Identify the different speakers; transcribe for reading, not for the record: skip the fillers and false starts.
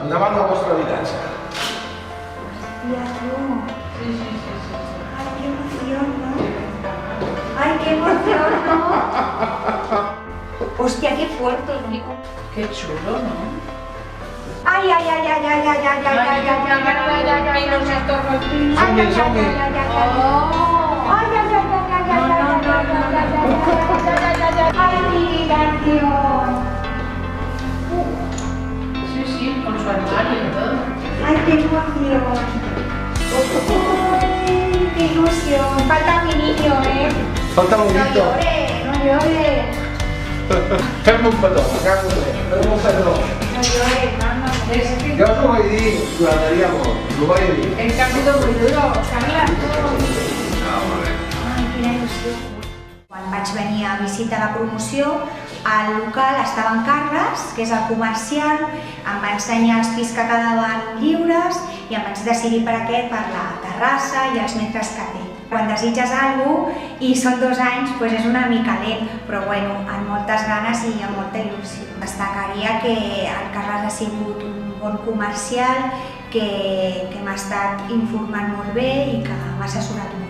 Speaker 1: endavant del vostre habitatge.
Speaker 2: Hòstia, tu.
Speaker 3: Sí.
Speaker 2: Ai, qué emoción, ¿no? Ay, qué emoción, ¿no? Hostia, qué fuerte, ¿no?
Speaker 3: Qué chulo, ¿no?
Speaker 2: Ay, ay, ay, ay, ay, ay, ay, ay, ay, ay, ay, ay,
Speaker 3: Sí, con su armario y todo.
Speaker 2: ay, qué emoción. Ay, qué ilusión. Falta mi niño, ¿eh?
Speaker 1: Falta un
Speaker 2: No
Speaker 1: grito.
Speaker 2: llores, no llores.
Speaker 1: Fem-me un petó, fem-me un petó.
Speaker 2: No llores, mamá.
Speaker 1: Jo us ho vaig dir durant el dia molt, ho vaig dir.
Speaker 3: Es que ha sido muy duro, Carla.
Speaker 1: Ah, molt bé.
Speaker 2: Ai, quina il·lusió. Quan vaig venir a visitar la promoció, al local estava en Carles, que és el comercial, em va ensenyar els pis que quedaven lliures i em vaig decidir per aquest, per la terrassa i els metres que té. Quan desitges alguna cosa i són 2 anys, doncs és una mica lent, però bueno, amb moltes ganes i amb molta il·lusió. Destacaria que el Carles ha sigut un bon comercial, que m'ha estat informant molt bé i que m'ha assessorat molt.